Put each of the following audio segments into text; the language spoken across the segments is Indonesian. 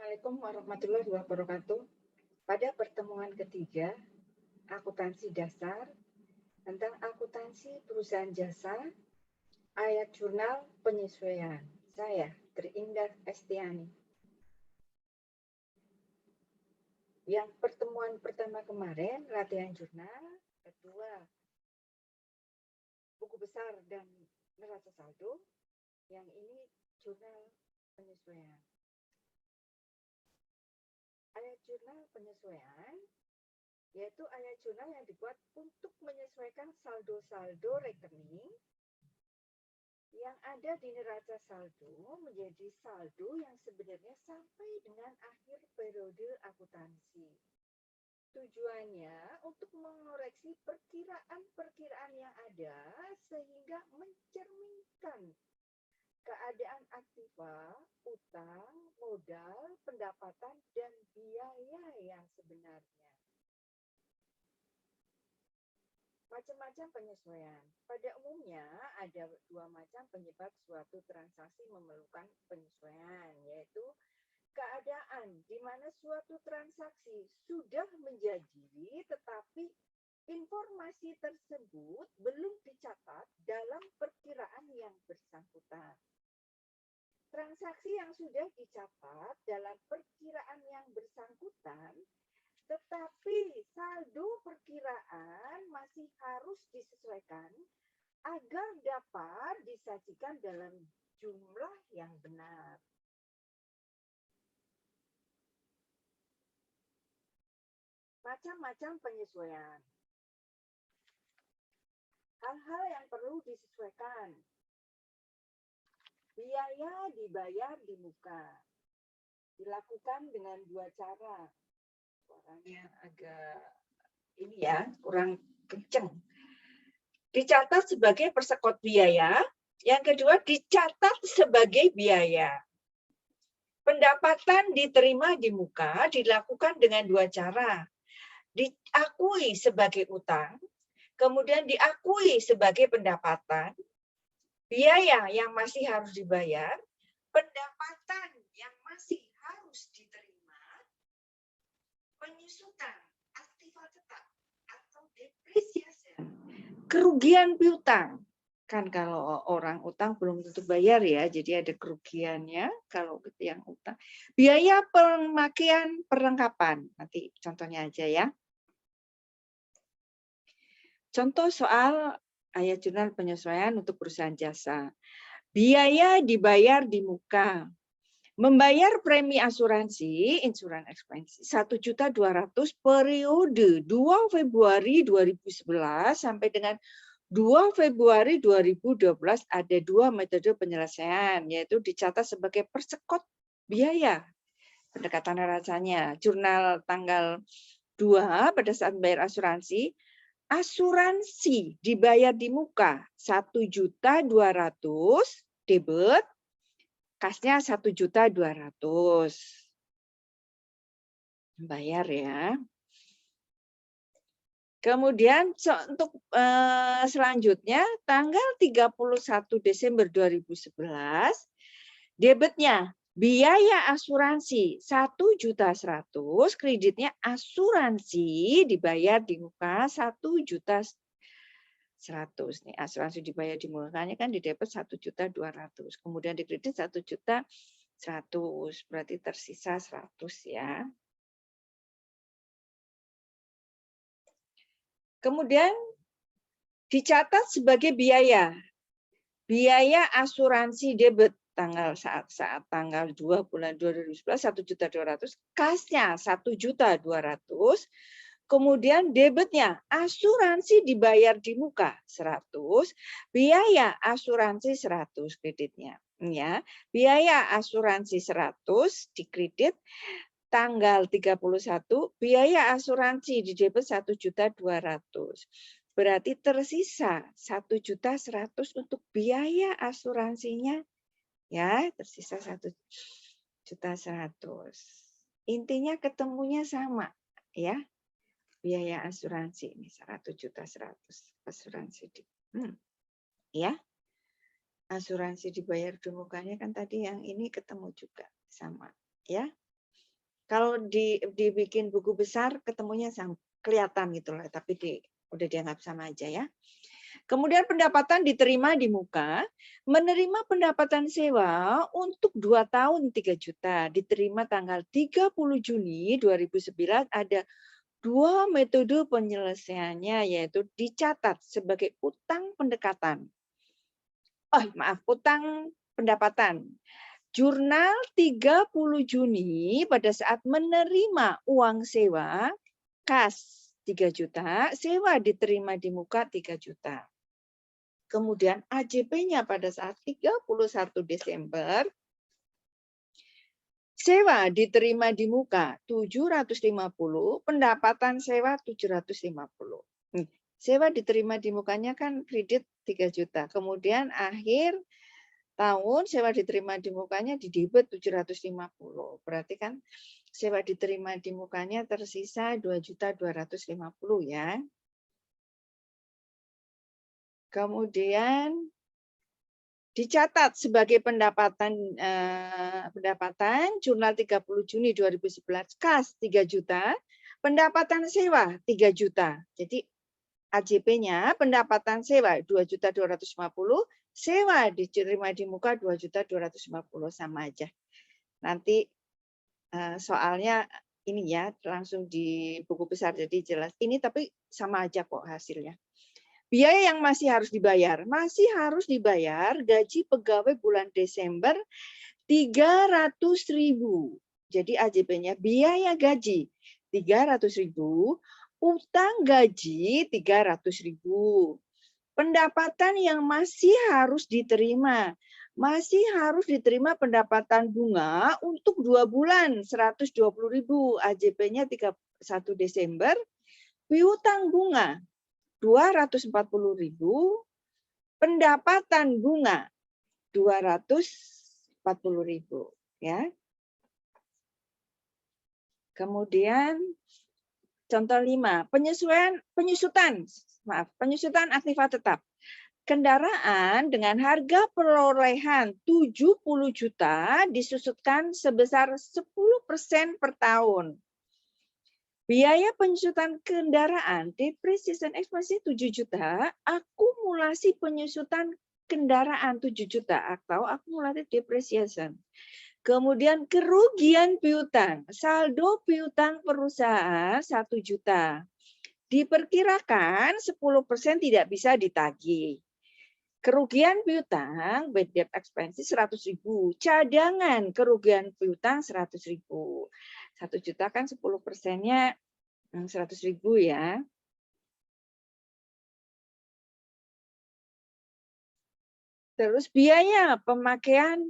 Assalamualaikum warahmatullahi wabarakatuh. Pada pertemuan ketiga, akuntansi dasar tentang akuntansi perusahaan jasa, ayat jurnal penyesuaian. Saya, Trindah Estiani. Yang pertemuan pertama kemarin, latihan jurnal, kedua, buku besar dan neraca saldo. Yang ini jurnal penyesuaian. Ayat jurnal penyesuaian yaitu ayat jurnal yang dibuat untuk menyesuaikan saldo-saldo rekening yang ada di neraca saldo menjadi saldo yang sebenarnya sampai dengan akhir periode akuntansi. Tujuannya untuk mengoreksi perkiraan-perkiraan yang ada sehingga mencerminkan keadaan aktiva, utang, modal, pendapatan, dan biaya yang sebenarnya. Macam-macam penyesuaian. Pada umumnya ada dua macam penyebab suatu transaksi memerlukan penyesuaian, yaitu keadaan di mana suatu transaksi sudah menjadi tetapi informasi tersebut belum dicatat dalam perkiraan yang bersangkutan. Transaksi yang sudah dicatat dalam perkiraan yang bersangkutan tetapi saldo perkiraan masih harus disesuaikan agar dapat disajikan dalam jumlah yang benar. Macam-macam penyesuaian. Hal-hal yang perlu disesuaikan. Biaya dibayar di muka. Dilakukan dengan dua cara. Suaranya agak ini ya, kurang kenceng. Dicatat sebagai persekot biaya, yang kedua dicatat sebagai biaya. Pendapatan diterima di muka dilakukan dengan dua cara. Diakui sebagai utang, kemudian diakui sebagai pendapatan, biaya yang masih harus dibayar, pendapatan yang masih harus diterima, penyusutan aktiva tetap atau depresiasi, kerugian piutang. Kan kalau orang utang belum tentu bayar ya, jadi ada kerugiannya kalau yang utang. Biaya pemakaian perlengkapan, nanti contohnya aja ya. Contoh soal ayat jurnal penyesuaian untuk perusahaan jasa. Biaya dibayar di muka. Membayar premi asuransi, insurance expense 1.200.000 periode 2 Februari 2011 sampai dengan 2 Februari 2012 ada dua metode penyelesaian, yaitu dicatat sebagai persekot biaya. Pendekatan neracanya, jurnal tanggal 2 pada saat membayar asuransi, asuransi dibayar di muka 1.200.000 debit, kasnya 1.200.000. Bayar ya. Kemudian untuk selanjutnya tanggal 31 Desember 2011 debitnya biaya asuransi 1.100.000, kreditnya asuransi dibayar di muka 1.100.000. Nih, asuransi dibayar di mukanya kan di debit 1.200.000. Kemudian di kredit 1.100.000. Berarti tersisa 100 ya. Kemudian dicatat sebagai biaya. Biaya asuransi debit saat tanggal 2 bulan 2011 1.200.000, kasnya 1.200.000. Kemudian debitnya asuransi dibayar di muka 100, biaya asuransi 100 kreditnya. Ya, biaya asuransi 100 di kredit tanggal 31, biaya asuransi di debit 1.200.000. Berarti tersisa 1.100.000 untuk biaya asuransinya. Ya, tersisa 1.100.000. Intinya ketemunya sama, ya. Biaya asuransi ini 1.100.000 asuransi ya. Asuransi dibayar di mukanya kan tadi yang ini ketemu juga sama, ya. Kalau dibikin buku besar ketemunya kelihatan gitu lah, tapi udah dianggap sama aja ya. Kemudian pendapatan diterima di muka, menerima pendapatan sewa untuk 2 tahun 3 juta, diterima tanggal 30 Juni 2009. Ada 2 metode penyelesaiannya, yaitu dicatat sebagai utang pendekatan. Utang pendapatan. Jurnal 30 Juni pada saat menerima uang sewa, kas 3 juta, sewa diterima di muka 3 juta. Kemudian AJP-nya pada saat 31 Desember, sewa diterima di muka 750, pendapatan sewa 750. Sewa diterima di mukanya kan kredit 3 juta. Kemudian akhir tahun sewa diterima di mukanya di debit 750. Berarti kan sewa diterima di mukanya tersisa 2.250.000 ya. Kemudian dicatat sebagai pendapatan jurnal 30 Juni 2011, kas 3 juta, pendapatan sewa 3 juta. Jadi AJP-nya pendapatan sewa 2.250.000, sewa diterima di muka 2.250.000, sama aja. Nanti soalnya ini ya langsung di buku besar jadi jelas. Ini tapi sama aja kok hasilnya. Biaya yang masih harus dibayar gaji pegawai bulan Desember 300.000. Jadi AJP-nya biaya gaji 300.000, utang gaji 300.000. Pendapatan yang masih harus diterima pendapatan bunga untuk 2 bulan 120.000, AJP-nya 31 Desember, piutang bunga 240.000, pendapatan bunga 240.000 ya. Kemudian contoh 5, penyusutan aktiva tetap. Kendaraan dengan harga perolehan 70 juta disusutkan sebesar 10% per tahun. Biaya penyusutan kendaraan, depreciation expense 7 juta, akumulasi penyusutan kendaraan 7 juta atau akumulasi depreciation. Kemudian kerugian piutang, saldo piutang perusahaan 1 juta. Diperkirakan 10% tidak bisa ditagih. Kerugian piutang, bad debt expense 100.000, cadangan kerugian piutang 100.000. 1 juta kan 10%-nya 100.000 ya. Terus biaya pemakaian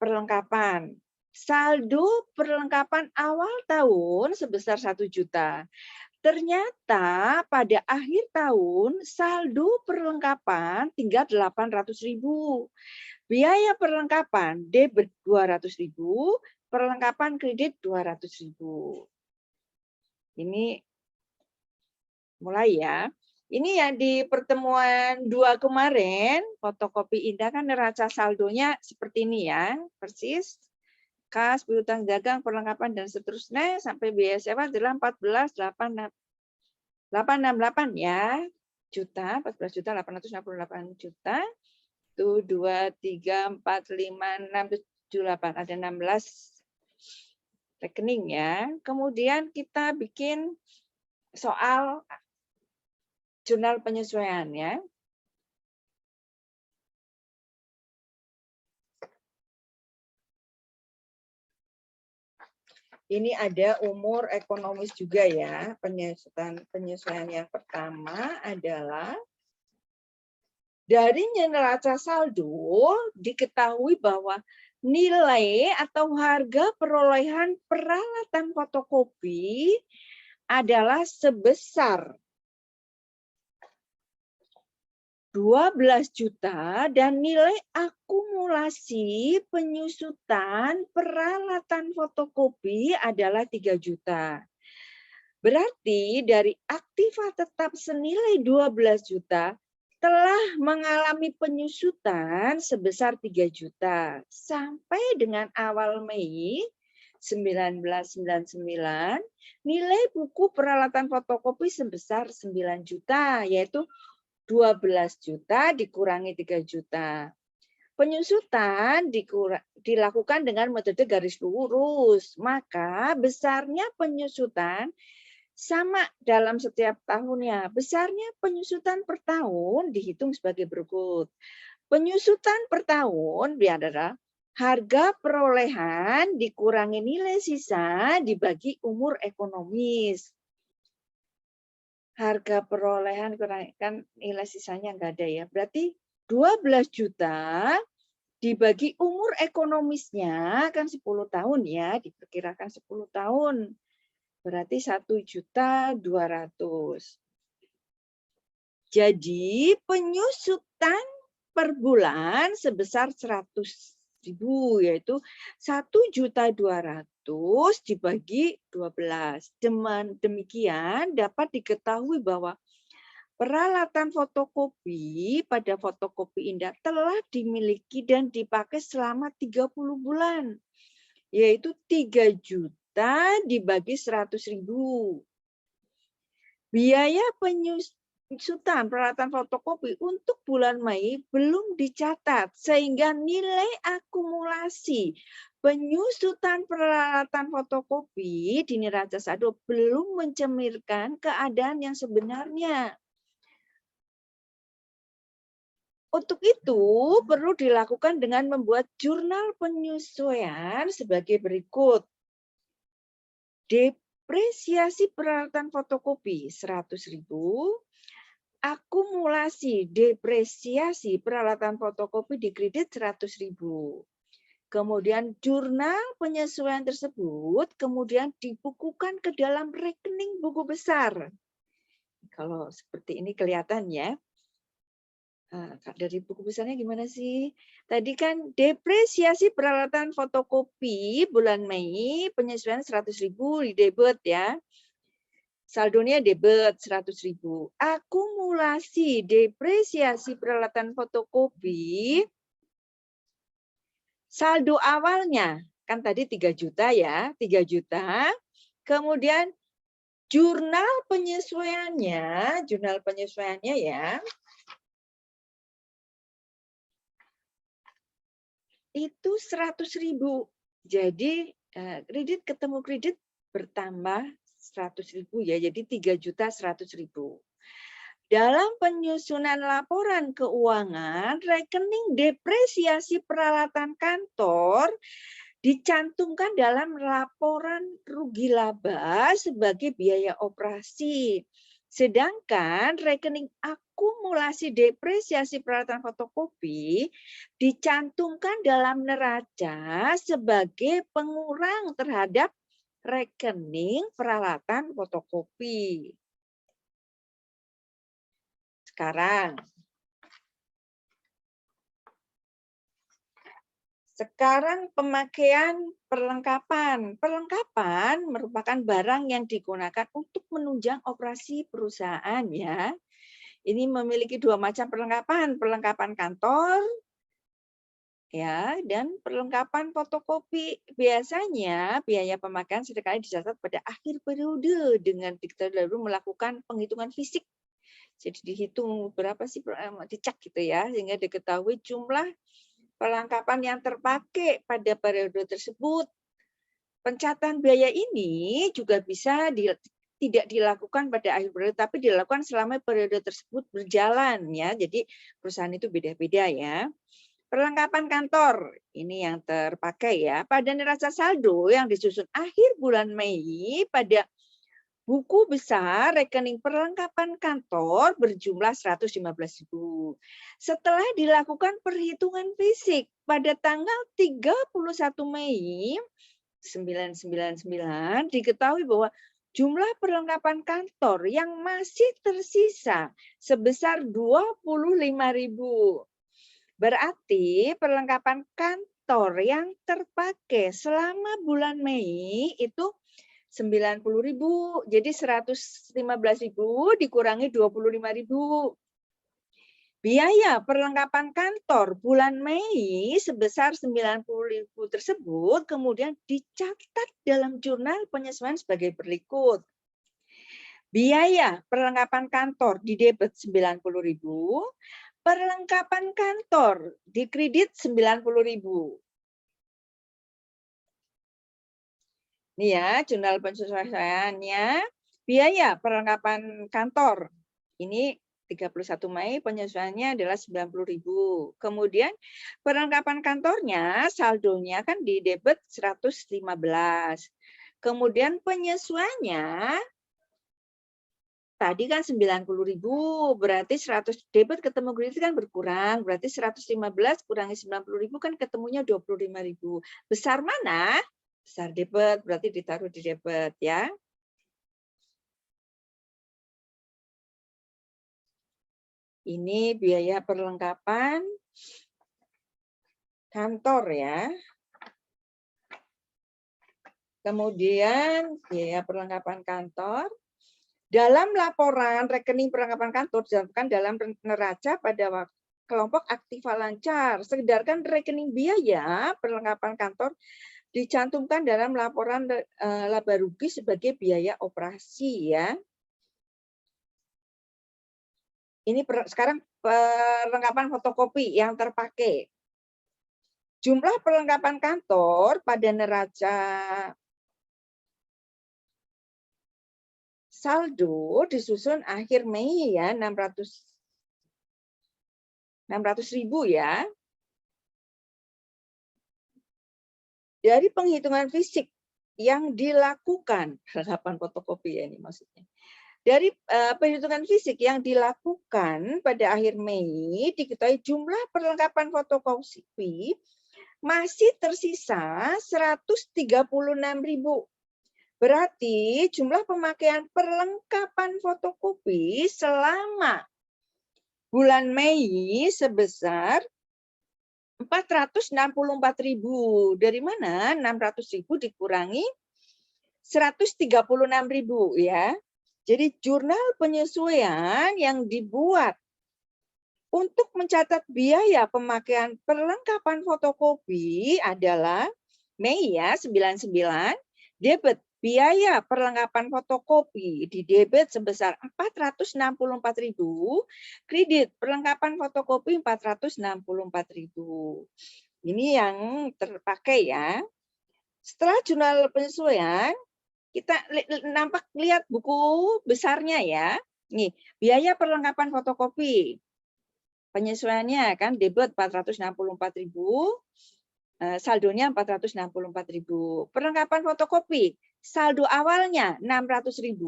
perlengkapan. Saldo perlengkapan awal tahun sebesar 1 juta. Ternyata pada akhir tahun saldo perlengkapan tinggal 800.000. Biaya perlengkapan debit 200.000, perlengkapan kredit 200.000. Ini mulai ya. Ini yang di pertemuan 2 kemarin, fotokopi Indah kan neraca saldonya seperti ini ya, persis. Kas, piutang dagang, perlengkapan dan seterusnya sampai biaya sewa adalah 14.868 ya juta, 14.868 juta. Itu 2, 3, 4, 5, 6, 7, 8. Ada 16 rekening ya. Kemudian kita bikin soal jurnal penyesuaian ya. Ini ada umur ekonomis juga ya. Penyesuaian yang pertama adalah dari neraca saldo diketahui bahwa nilai atau harga perolehan peralatan fotokopi adalah sebesar 12 juta dan nilai akumulasi penyusutan peralatan fotokopi adalah 3 juta. Berarti dari aktiva tetap senilai 12 juta telah mengalami penyusutan sebesar 3 juta. Sampai dengan awal Mei 1999, nilai buku peralatan fotokopi sebesar 9 juta, yaitu 12 juta dikurangi 3 juta. Penyusutan dilakukan dengan metode garis lurus, maka besarnya penyusutan sama dalam setiap tahunnya. Besarnya penyusutan per tahun dihitung sebagai berikut. Penyusutan per tahun adalah harga perolehan dikurangi nilai sisa dibagi umur ekonomis. Harga perolehan kan nilai sisanya nggak ada ya. Berarti 12 juta dibagi umur ekonomisnya kan 10 tahun ya, diperkirakan 10 tahun. Berarti 1.200.000. Jadi penyusutan per bulan sebesar 100.000, yaitu 1.200.000 dibagi 12. Demikian dapat diketahui bahwa peralatan fotokopi pada fotokopi Indah telah dimiliki dan dipakai selama 30 bulan, yaitu 3 juta dibagi 100.000. Biaya penyusutan peralatan fotokopi untuk bulan Mei belum dicatat, sehingga nilai akumulasi penyusutan peralatan fotokopi di neraca saldo belum mencerminkan keadaan yang sebenarnya. Untuk itu, perlu dilakukan dengan membuat jurnal penyesuaian sebagai berikut. Depresiasi peralatan fotokopi 100.000, akumulasi depresiasi peralatan fotokopi di kredit 100.000. Kemudian jurnal penyesuaian tersebut kemudian dibukukan ke dalam rekening buku besar. Kalau seperti ini kelihatan ya. Dari buku besarnya gimana sih? Tadi kan depresiasi peralatan fotokopi bulan Mei penyesuaian 100.000 di debit ya. Saldonya debit 100.000. Akumulasi depresiasi peralatan fotokopi saldo awalnya kan tadi 3 juta ya, 3 juta. Kemudian jurnal penyesuaiannya ya. Itu 100.000. Jadi kredit ketemu kredit bertambah 100.000 ya. Jadi 3.100.000. Dalam penyusunan laporan keuangan, rekening depresiasi peralatan kantor dicantumkan dalam laporan rugi laba sebagai biaya operasi. Sedangkan rekening akumulasi depresiasi peralatan fotokopi dicantumkan dalam neraca sebagai pengurang terhadap rekening peralatan fotokopi. Sekarang pemakaian perlengkapan. Perlengkapan merupakan barang yang digunakan untuk menunjang operasi perusahaan ya. Ini memiliki dua macam perlengkapan, perlengkapan kantor ya dan perlengkapan fotokopi. Biasanya biaya pemakaian seringkali dicatat pada akhir periode dengan diketahui lalu melakukan penghitungan fisik. Jadi dihitung berapa sih dicek gitu ya sehingga diketahui jumlah perlengkapan yang terpakai pada periode tersebut. Pencatatan biaya ini juga bisa tidak dilakukan pada akhir periode, tapi dilakukan selama periode tersebut berjalan ya. Jadi perusahaan itu beda-beda ya. Perlengkapan kantor ini yang terpakai ya. Pada neraca saldo yang disusun akhir bulan Mei pada buku besar rekening perlengkapan kantor berjumlah 115.000. Setelah dilakukan perhitungan fisik pada tanggal 31 Mei 1999 diketahui bahwa jumlah perlengkapan kantor yang masih tersisa sebesar 25.000. Berarti perlengkapan kantor yang terpakai selama bulan Mei itu 90.000, jadi 115.000 dikurangi 25.000. Biaya perlengkapan kantor bulan Mei sebesar 90.000 tersebut kemudian dicatat dalam jurnal penyesuaian sebagai berikut. Biaya perlengkapan kantor didebet 90.000, perlengkapan kantor dikredit 90.000. Ini ya, jurnal penyesuaiannya. Biaya perlengkapan kantor. Ini 31 Mei penyesuaiannya adalah 90.000. Kemudian perlengkapan kantornya saldonya kan di debit 115. Kemudian penyesuaiannya tadi kan 90.000, berarti 100 debit ketemu kredit kan berkurang, berarti 115 kurangi 90.000 kan ketemunya 25.000. Besar mana? Besar debit, berarti ditaruh di debit ya. Ini biaya perlengkapan kantor ya. Kemudian biaya perlengkapan kantor. Dalam laporan rekening perlengkapan kantor dilakukan dalam neraca pada kelompok aktiva lancar. Sekedarkan rekening biaya perlengkapan kantor dicantumkan dalam laporan laba rugi sebagai biaya operasi ya. Ini sekarang perlengkapan fotokopi yang terpakai. Jumlah perlengkapan kantor pada neraca saldo disusun akhir Mei ya 600.000 ya. Dari penghitungan fisik yang dilakukan, perlengkapan fotokopi ya ini maksudnya. Dari perhitungan fisik yang dilakukan pada akhir Mei, diketahui jumlah perlengkapan fotokopi masih tersisa 136.000. Berarti jumlah pemakaian perlengkapan fotokopi selama bulan Mei sebesar 464.000. Dari mana? 600.000 dikurangi 136.000 ya. Jadi jurnal penyesuaian yang dibuat untuk mencatat biaya pemakaian perlengkapan fotokopi adalah Mei ya 99, debit biaya perlengkapan fotokopi di debit sebesar 464.000, kredit perlengkapan fotokopi 464.000. Ini yang terpakai ya. Setelah jurnal penyesuaian, kita lihat buku besarnya ya. Nih, biaya perlengkapan fotokopi. Penyesuaiannya kan debit 464.000, saldonya 464.000. Perlengkapan fotokopi, saldo awalnya 600.000,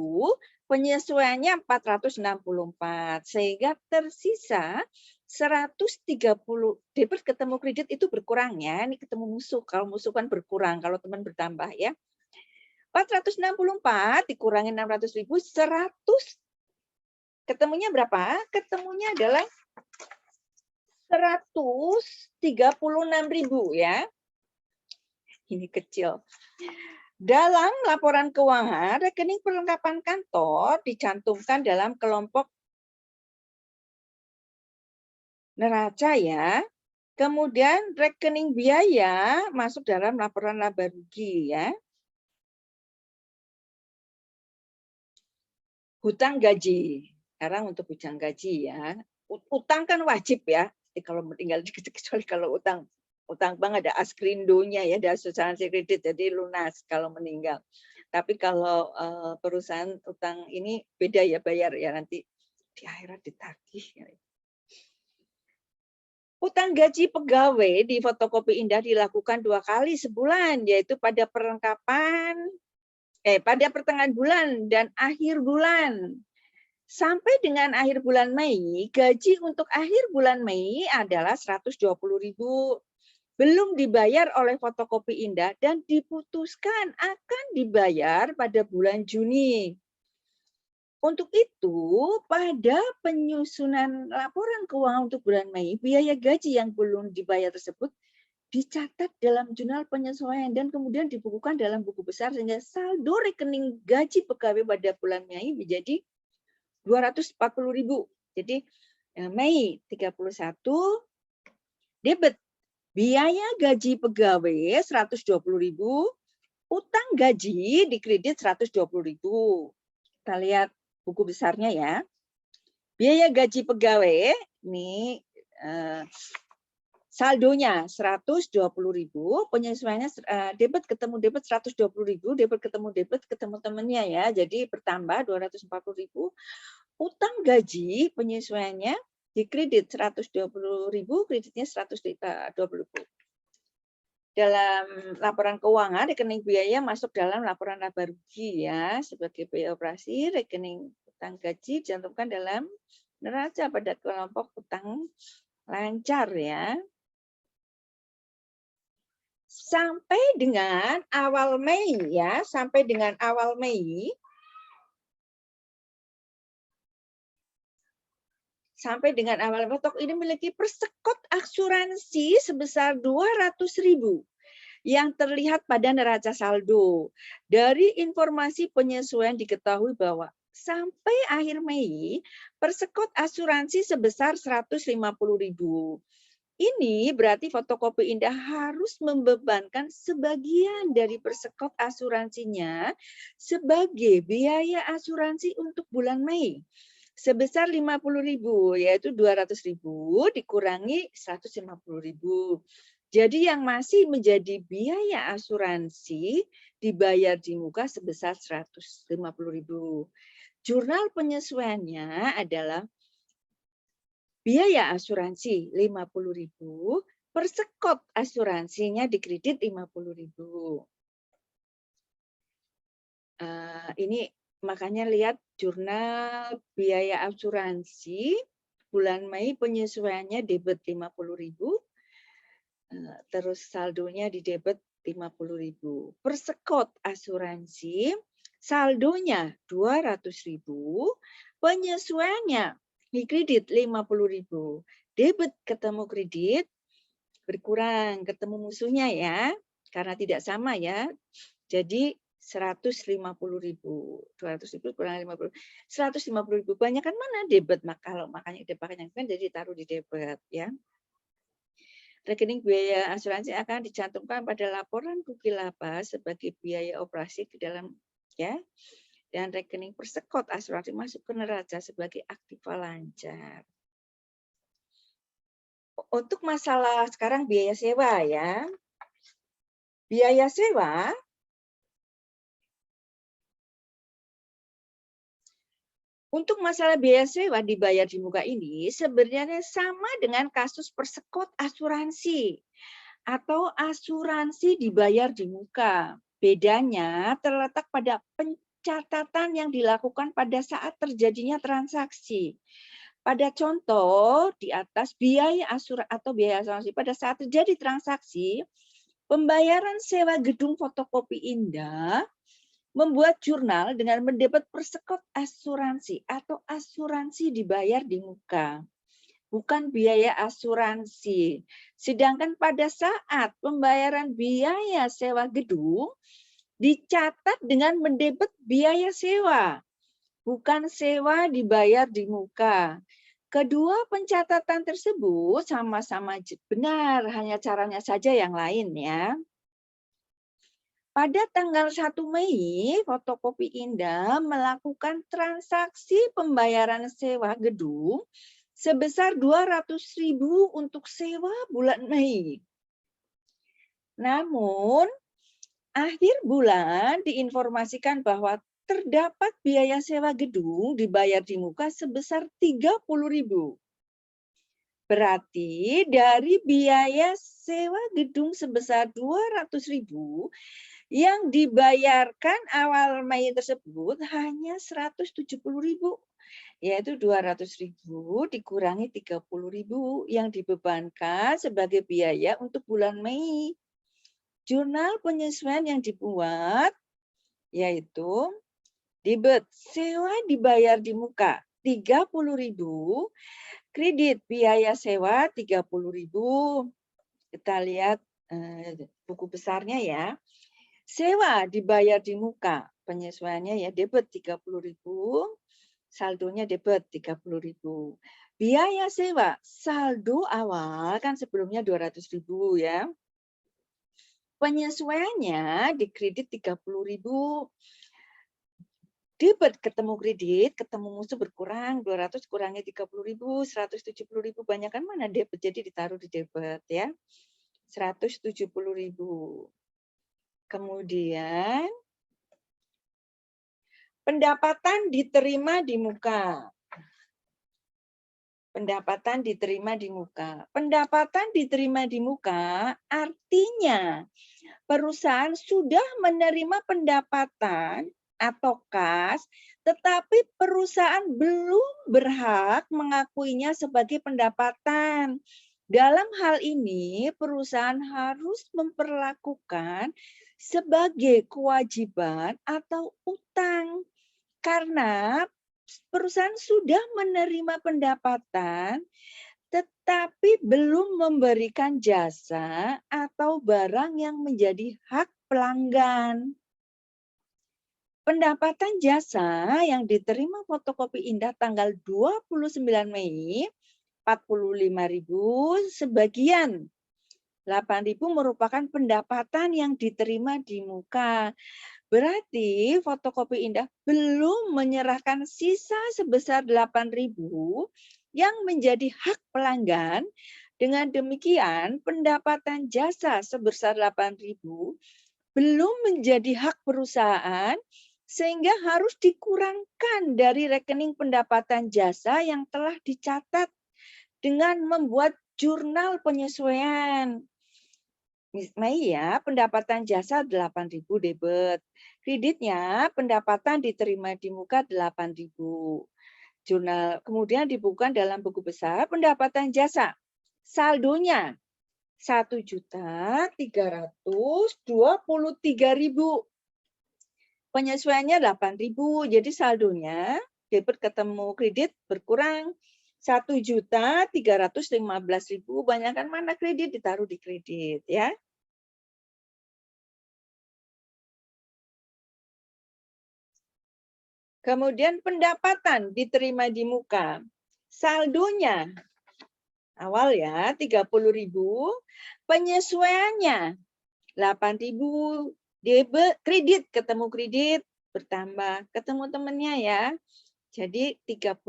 penyesuaiannya 464, sehingga tersisa 130. Debit ketemu kredit itu berkurang ya. Ini ketemu musuh. Kalau musuh kan berkurang, kalau teman bertambah ya. 464 dikurangi 600.000, 100. Ketemunya berapa? Ketemunya adalah 136.000 ya. Ini kecil. Dalam laporan keuangan, rekening perlengkapan kantor dicantumkan dalam kelompok neraca ya. Kemudian rekening biaya masuk dalam laporan laba rugi ya. Hutang gaji. Sekarang untuk hutang gaji ya. Utang kan wajib ya. Kalau meninggal kecuali kalau utang bank ada askrindonya ya, ada asuransi kredit jadi lunas kalau meninggal. Tapi kalau perusahaan utang ini beda ya, bayar ya nanti di akhirat ditagih. Utang gaji pegawai di fotokopi Indah dilakukan 2 kali sebulan, yaitu pada pada pertengahan bulan dan akhir bulan. Sampai dengan akhir bulan Mei, gaji untuk akhir bulan Mei adalah 120.000. Belum dibayar oleh fotokopi Indah dan diputuskan akan dibayar pada bulan Juni. Untuk itu, pada penyusunan laporan keuangan untuk bulan Mei, biaya gaji yang belum dibayar tersebut dicatat dalam jurnal penyesuaian dan kemudian dibukukan dalam buku besar sehingga saldo rekening gaji pegawai pada bulan Mei menjadi 240.000. Jadi Mei 31 debit biaya gaji pegawai 120.000, utang gaji dikredit 120.000. Kita lihat buku besarnya ya. Biaya gaji pegawai ini saldonya 120.000, penyesuaiannya debit ketemu debit 120.000, debit ketemu debit ketemu temennya ya. Jadi bertambah 240.000. Utang gaji penyesuaiannya dikredit 120.000, kreditnya 120.000. Dalam laporan keuangan, rekening biaya masuk dalam laporan laba rugi ya sebagai biaya operasi. Rekening utang gaji dicantumkan dalam neraca pada kelompok utang lancar ya. Sampai dengan awal Mei ya, sampai dengan awal Mei. Sampai dengan awal Mei, Tok ini memiliki persekot asuransi sebesar 200.000 yang terlihat pada neraca saldo. Dari informasi penyesuaian diketahui bahwa sampai akhir Mei, persekot asuransi sebesar 150.000. Ini berarti fotokopi Indah harus membebankan sebagian dari persekot asuransinya sebagai biaya asuransi untuk bulan Mei sebesar 50.000, yaitu 200.000 dikurangi 150.000. Jadi yang masih menjadi biaya asuransi dibayar di muka sebesar 150.000. Jurnal penyesuaiannya adalah biaya asuransi 50.000, persekot asuransinya dikredit 50.000. Ini makanya lihat jurnal biaya asuransi bulan Mei penyesuaiannya debit 50.000, terus saldonya di debit 50.000. Persekot asuransi saldonya 200.000, penyesuaiannya di kredit 50.000. Debit ketemu kredit berkurang, ketemu musuhnya ya, karena tidak sama ya. Jadi 150.000, 200.000 kurang 50, 150.000. Banyak kan mana debit, kalau makanya debitnya kan jadi taruh di debit ya. Rekening biaya asuransi akan dicantumkan pada laporan rugi laba sebagai biaya operasi ke dalam ya. Dan rekening persekot asuransi masuk ke neraca sebagai aktiva lancar. Untuk masalah sekarang biaya sewa ya. Biaya sewa untuk masalah biaya sewa dibayar di muka ini sebenarnya sama dengan kasus persekot asuransi atau asuransi dibayar di muka. Bedanya terletak pada pencatatan yang dilakukan pada saat terjadinya transaksi. Pada contoh di atas biaya asuransi pada saat terjadi transaksi, pembayaran sewa gedung fotokopi Indah membuat jurnal dengan mendebet persekot asuransi atau asuransi dibayar di muka, bukan biaya asuransi. Sedangkan pada saat pembayaran biaya sewa gedung dicatat dengan mendebet biaya sewa, bukan sewa dibayar di muka. Kedua pencatatan tersebut sama-sama benar, hanya caranya saja yang lain ya. Pada tanggal 1 Mei, Fotokopi Indah melakukan transaksi pembayaran sewa gedung sebesar 200.000 untuk sewa bulan Mei. Namun, akhir bulan diinformasikan bahwa terdapat biaya sewa gedung dibayar di muka sebesar 30.000. Berarti dari biaya sewa gedung sebesar 200.000 yang dibayarkan awal Mei tersebut hanya 170.000, yaitu 200.000 dikurangi 30.000 yang dibebankan sebagai biaya untuk bulan Mei. Jurnal penyesuaian yang dibuat yaitu debit sewa dibayar di muka 30.000, kredit biaya sewa 30.000. Kita lihat buku besarnya ya. Sewa dibayar di muka, penyesuaiannya ya debit 30.000, saldonya debit 30.000. Biaya sewa saldo awal kan sebelumnya 200.000 ya. Penyesuaiannya di kredit 30.000. Debit ketemu kredit, ketemu musuh berkurang, 200 kurangi 30.000, 170.000. Banyakan mana debit, jadi ditaruh di debit ya. 170.000. Kemudian pendapatan diterima di muka. Pendapatan diterima di muka. Pendapatan diterima di muka artinya perusahaan sudah menerima pendapatan atau kas, tetapi perusahaan belum berhak mengakuinya sebagai pendapatan. Dalam hal ini, perusahaan harus memperlakukan sebagai kewajiban atau utang. Karena perusahaan sudah menerima pendapatan, tetapi belum memberikan jasa atau barang yang menjadi hak pelanggan. Pendapatan jasa yang diterima fotokopi indah tanggal 29 Mei 45.000 sebagian 8.000 merupakan pendapatan yang diterima di muka. Berarti fotokopi indah belum menyerahkan sisa sebesar 8.000 yang menjadi hak pelanggan. Dengan demikian, pendapatan jasa sebesar 8.000 belum menjadi hak perusahaan sehingga harus dikurangkan dari rekening pendapatan jasa yang telah dicatat dengan membuat jurnal penyesuaian. Mei ya, pendapatan jasa 8.000 debit. Kreditnya pendapatan diterima di muka 8.000. Jurnal kemudian dibukukan dalam buku besar pendapatan jasa. Saldonya 1.323.000. Penyesuaiannya 8.000. Jadi saldonya debit ketemu kredit berkurang 1.315.000. Banyakkan mana kredit ditaruh di kredit ya. Kemudian pendapatan diterima di muka. Saldonya awal ya 30.000, penyesuaiannya 8.000, debit kredit ketemu kredit bertambah, ketemu temennya ya. Jadi 38.000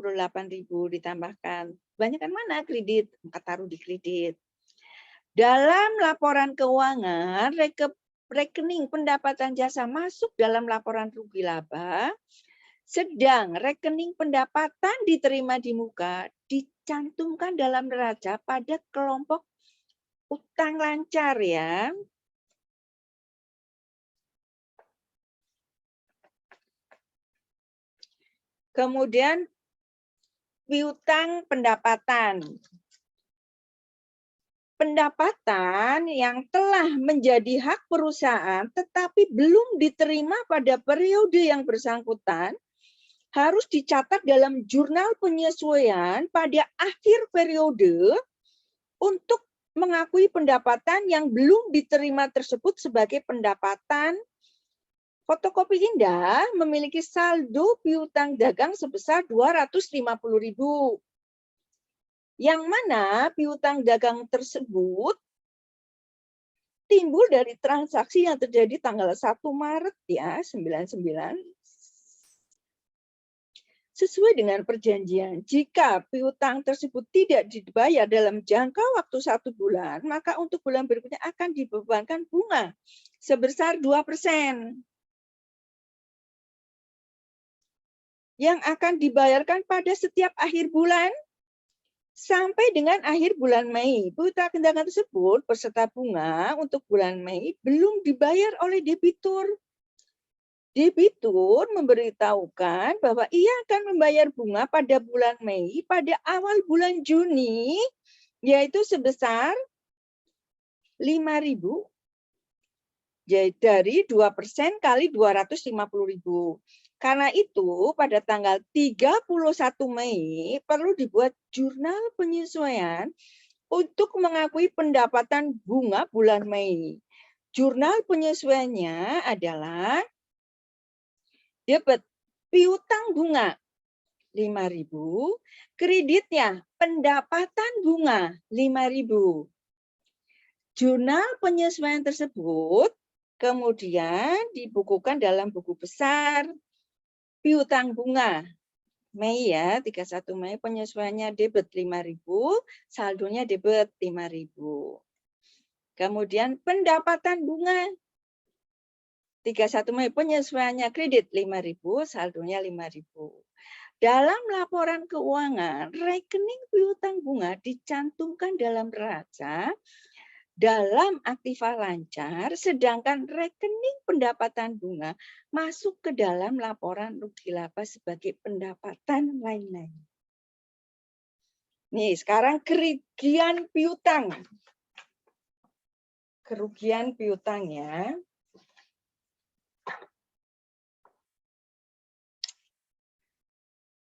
ditambahkan. Banyakkan mana kredit, maka taruh di kredit. Dalam laporan keuangan, rekening pendapatan jasa masuk dalam laporan rugi laba. Sedang rekening pendapatan diterima di muka dicantumkan dalam neraca pada kelompok utang lancar ya. Kemudian piutang pendapatan. Pendapatan yang telah menjadi hak perusahaan tetapi belum diterima pada periode yang bersangkutan harus dicatat dalam jurnal penyesuaian pada akhir periode untuk mengakui pendapatan yang belum diterima tersebut sebagai pendapatan. Fotokopi indah memiliki saldo piutang dagang sebesar 250.000. Yang mana piutang dagang tersebut timbul dari transaksi yang terjadi tanggal 1 Maret ya, 99. Sesuai dengan perjanjian, jika piutang tersebut tidak dibayar dalam jangka waktu 1 bulan, maka untuk bulan berikutnya akan dibebankan bunga sebesar 2%. Yang akan dibayarkan pada setiap akhir bulan sampai dengan akhir bulan Mei. Piutang dagang tersebut beserta bunga untuk bulan Mei belum dibayar oleh debitur. Debitur memberitahukan bahwa ia akan membayar bunga pada bulan Mei pada awal bulan Juni, yaitu sebesar 5.000 dari 2% kali 250.000. Karena itu pada tanggal 31 Mei perlu dibuat jurnal penyesuaian untuk mengakui pendapatan bunga bulan Mei. Jurnal penyesuaiannya adalah debit piutang bunga 5.000, kreditnya pendapatan bunga 5.000. Jurnal penyesuaian tersebut kemudian dibukukan dalam buku besar piutang bunga. Mei ya, 31 Mei penyesuaiannya debit 5.000, saldonya debit 5.000. Kemudian pendapatan bunga 31 Mei penyesuaiannya kredit 5.000, saldonya 5.000. Dalam laporan keuangan, rekening piutang bunga dicantumkan dalam neraca dalam aktiva lancar, sedangkan rekening pendapatan bunga masuk ke dalam laporan rugi laba sebagai pendapatan lain-lain. Nih, sekarang kerugian piutang. Kerugian piutang ya.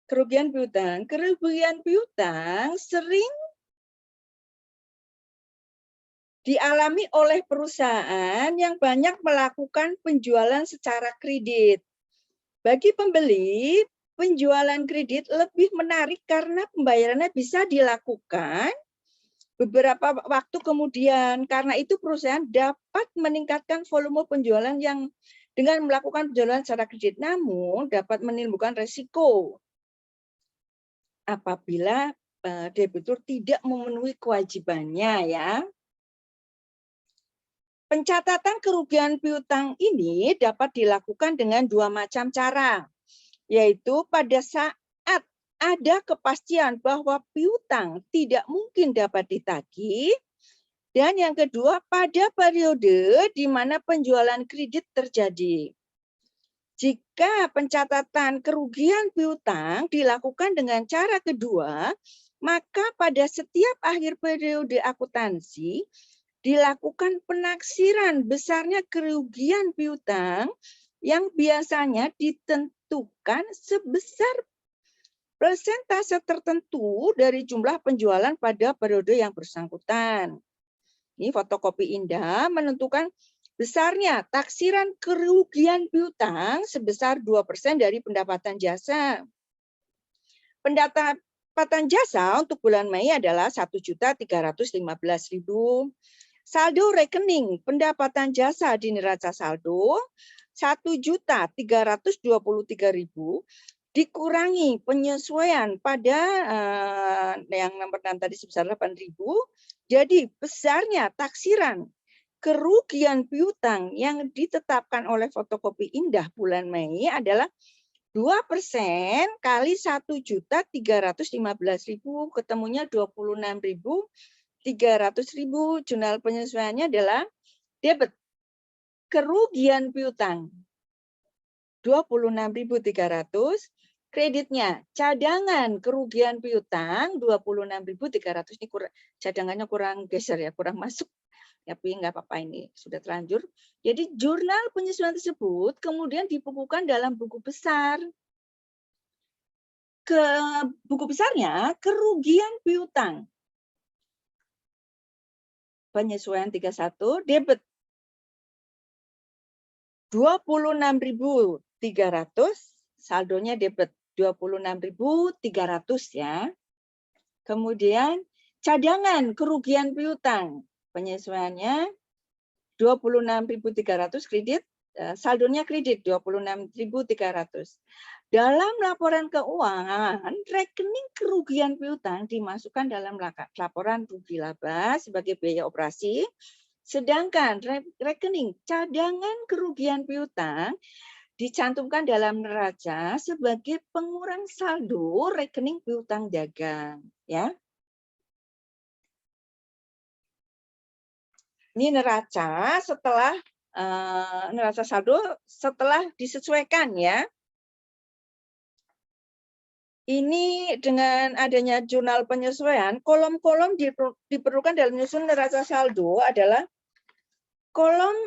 Kerugian piutang. Kerugian piutang sering dialami oleh perusahaan yang banyak melakukan penjualan secara kredit. Bagi pembeli, penjualan kredit lebih menarik karena pembayarannya bisa dilakukan beberapa waktu kemudian. Karena itu perusahaan dapat meningkatkan volume penjualan yang dengan melakukan penjualan secara kredit, namun dapat menimbulkan resiko apabila debitur tidak memenuhi kewajibannya ya. Pencatatan kerugian piutang ini dapat dilakukan dengan dua macam cara, yaitu pada saat ada kepastian bahwa piutang tidak mungkin dapat ditagih, dan yang kedua pada periode di mana penjualan kredit terjadi. Jika pencatatan kerugian piutang dilakukan dengan cara kedua, maka pada setiap akhir periode akuntansi dilakukan penaksiran besarnya kerugian piutang yang biasanya ditentukan sebesar persentase tertentu dari jumlah penjualan pada periode yang bersangkutan. Ini fotokopi indah menentukan besarnya taksiran kerugian piutang sebesar 2% dari pendapatan jasa. Pendapatan jasa untuk bulan Mei adalah 1.315.000. Saldo rekening pendapatan jasa di neraca saldo 1.323.000 dikurangi penyesuaian pada yang nomor 6 tadi sebesar 8.000. Jadi besarnya taksiran kerugian piutang yang ditetapkan oleh fotokopi indah bulan Mei adalah 2% kali 1.315.000 ketemunya 26.300.000. Jurnal penyesuaiannya adalah debit kerugian piutang 26.300, kreditnya cadangan kerugian piutang 26.300. Ini cadangannya kurang geser ya, kurang masuk. Tapi nggak apa-apa, ini sudah terlanjur. Jadi jurnal penyesuaian tersebut kemudian dibukukan dalam buku besar. Buku besarnya kerugian piutang. Penyesuaian 31 debit 26.300, saldonya debit 26.300 ya. Kemudian cadangan kerugian piutang, penyesuaiannya 26.300 kredit, saldonya kredit 26.300. Dalam laporan keuangan, rekening kerugian piutang dimasukkan dalam laporan rugi laba sebagai biaya operasi, sedangkan rekening cadangan kerugian piutang dicantumkan dalam neraca sebagai pengurang saldo rekening piutang dagang, ya. Ini neraca setelah neraca saldo setelah disesuaikan ya. Ini dengan adanya jurnal penyesuaian, kolom-kolom diperlukan dalam menyusun neraca saldo adalah kolom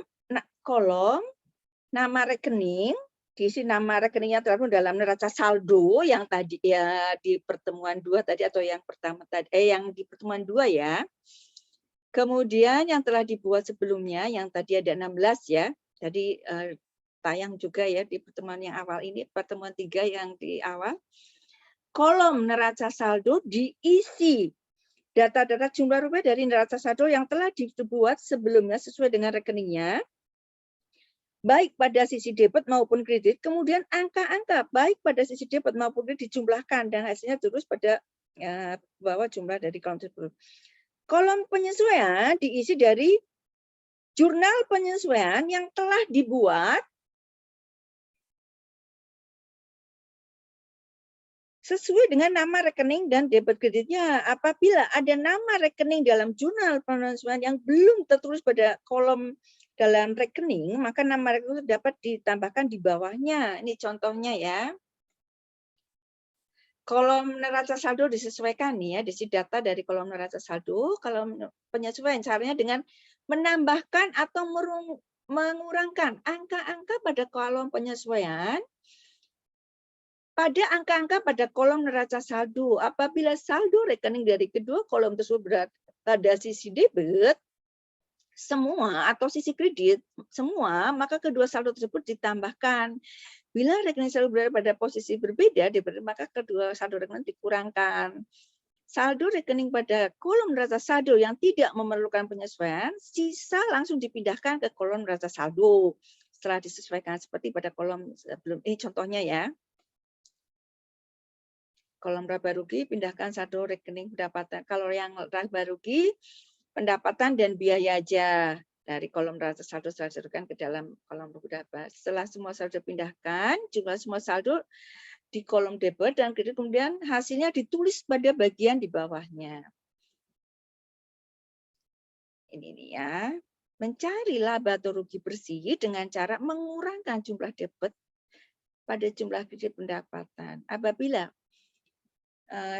nama rekening, diisi nama rekeningnya tercantum dalam neraca saldo yang tadi ya di pertemuan 2 tadi atau yang pertama tadi yang di pertemuan 2 ya. Kemudian yang telah dibuat sebelumnya yang tadi ada 16 ya. Tadi tayang juga ya di pertemuan yang awal ini, pertemuan 3 yang di awal. kolom neraca saldo diisi data-data jumlah rupiah dari neraca saldo yang telah dibuat sebelumnya sesuai dengan rekeningnya, baik pada sisi debit maupun kredit, kemudian angka-angka baik pada sisi debit maupun kredit dijumlahkan dan hasilnya terus pada bawah jumlah dari kolom tersebut. Kolom penyesuaian diisi dari jurnal penyesuaian yang telah dibuat sesuai dengan nama rekening dan debit kreditnya. Apabila ada nama rekening dalam jurnal penyesuaian yang belum tertulis pada kolom dalam rekening, maka nama rekening dapat ditambahkan di bawahnya. Ini contohnya ya. Kolom neraca saldo disesuaikan nih ya, diisi data dari kolom neraca saldo. Kalau penyesuaian caranya dengan menambahkan atau mengurangkan angka-angka pada kolom penyesuaian pada angka-angka pada kolom neraca saldo. Apabila saldo rekening dari kedua kolom tersebut berada pada sisi debit semua atau sisi kredit semua, maka kedua saldo tersebut ditambahkan. Bila rekening saldo berada pada posisi berbeda, maka kedua saldo rekening dikurangkan. Saldo rekening pada kolom neraca saldo yang tidak memerlukan penyesuaian, sisa langsung dipindahkan ke kolom neraca saldo setelah disesuaikan seperti pada kolom sebelum ini contohnya ya. Kolom laba rugi pindahkan saldo rekening pendapatan. Kalau yang laba rugi pendapatan dan biaya aja dari kolom neraca saldo disalurkan ke dalam kolom laba. Setelah semua saldo dipindahkan, jumlah semua saldo di kolom debit dan kredit, kemudian hasilnya ditulis pada bagian di bawahnya. Ini nih ya. Mencari laba atau rugi bersih dengan cara mengurangkan jumlah debit pada jumlah kredit pendapatan. Apabila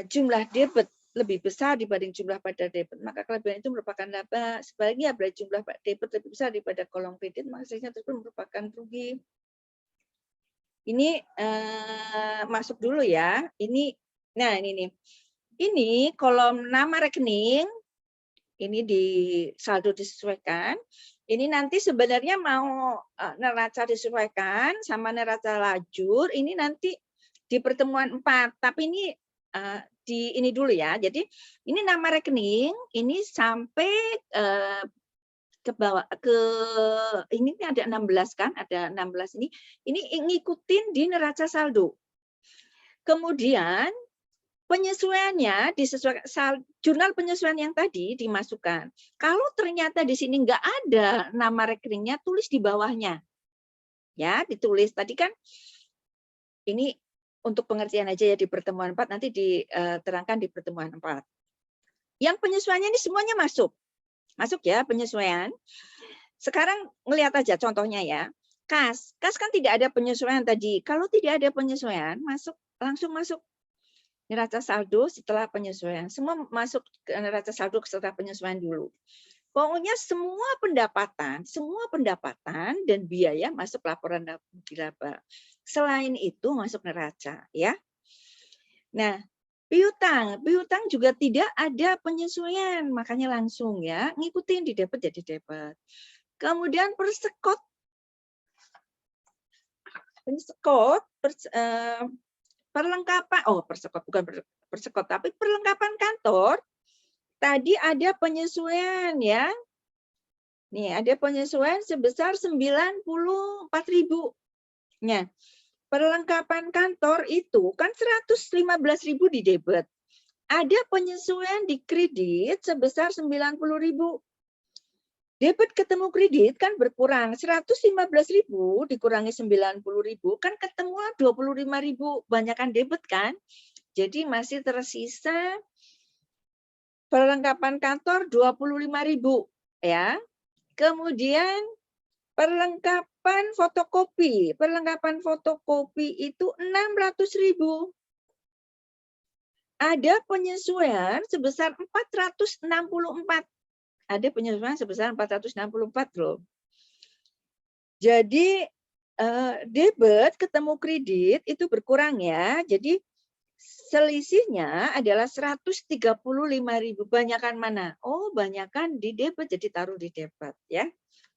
jumlah debit lebih besar dibanding jumlah pada debit, maka kelebihan itu merupakan laba. Sebaliknya, bila jumlah debit lebih besar daripada kolom kredit, maka hasilnya tersebut merupakan rugi. Ini masuk dulu ya. Nah ini nih. Ini kolom nama rekening. Ini di saldo disesuaikan. Ini nanti sebenarnya mau neraca disesuaikan sama neraca lajur. Ini nanti di pertemuan 4. Tapi ini dulu ya. Jadi ini nama rekening. Ini sampai ke bawah ini ada 16 kan, ada 16 ini ngikutin di neraca saldo. Kemudian penyesuaiannya disesuaikan, jurnal penyesuaian yang tadi dimasukkan. Kalau ternyata di sini nggak ada nama rekeningnya, tulis di bawahnya. Ya, ditulis tadi kan ini untuk pengertian aja ya di pertemuan 4, nanti diterangkan di pertemuan 4. Yang penyesuaiannya ini semuanya masuk. Masuk ya penyesuaian. Sekarang ngelihat aja contohnya ya. Kas kan tidak ada penyesuaian tadi. Kalau tidak ada penyesuaian, langsung masuk neraca saldo setelah penyesuaian. Semua masuk ke neraca saldo setelah penyesuaian dulu. Pokoknya semua pendapatan dan biaya masuk laporan laba. Selain itu masuk neraca ya. Nah, piutang juga tidak ada penyesuaian, makanya langsung ya ngikutin di debit jadi debit. Kemudian persekot perlengkapan, persekot tapi perlengkapan kantor tadi ada penyesuaian ya. Nih ada penyesuaian sebesar 94.000. Nah, perlengkapan kantor itu kan 115.000 di debit. Ada penyesuaian di kredit sebesar 90.000. Debit ketemu kredit kan berkurang. 115.000 dikurangi 90.000 kan ketemu 25.000. Banyakan debit kan. Jadi masih tersisa perlengkapan kantor 25.000 ya. Kemudian perlengkapan fotokopi. Perlengkapan fotokopi itu 600.000. Ada penyesuaian sebesar 464. Ada penyesuaian sebesar 464 loh. Jadi debit ketemu kredit itu berkurang ya. Jadi selisihnya adalah 135.000. Banyakan mana? Oh, banyakan di debit, jadi taruh di debit ya.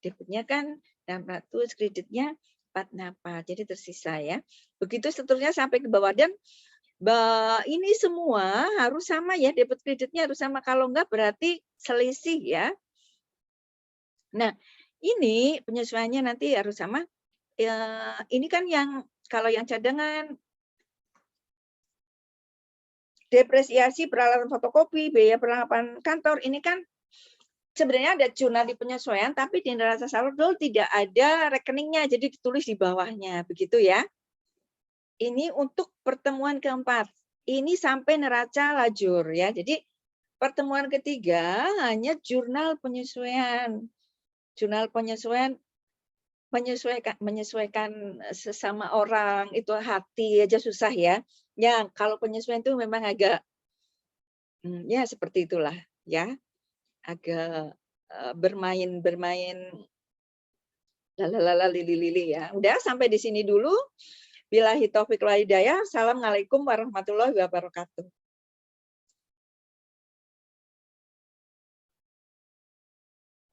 Debitnya kan 600, kreditnya 464. Jadi tersisa ya. Begitu seterusnya sampai ke bawah dan Ini semua harus sama ya, debit kreditnya harus sama. Kalau enggak berarti selisih ya. Nah, ini penyesuaiannya nanti harus sama. Ini kan yang kalau yang cadangan depresiasi peralatan fotokopi, biaya perlengkapan kantor, ini kan sebenarnya ada jurnal di penyesuaian, tapi di neraca saldo tidak ada rekeningnya, jadi ditulis di bawahnya, begitu ya. Ini untuk pertemuan keempat. Ini sampai neraca lajur ya. Jadi pertemuan ketiga hanya jurnal penyesuaian. Jurnal penyesuaian menyesuaikan sesama orang itu hati aja susah ya. Ya, kalau penyesuaian itu memang agak ya seperti itulah ya. Agak bermain lalala lili-lili ya. Udah sampai di sini dulu. Billahi taufik wal hidayah. Assalamualaikum warahmatullahi wabarakatuh.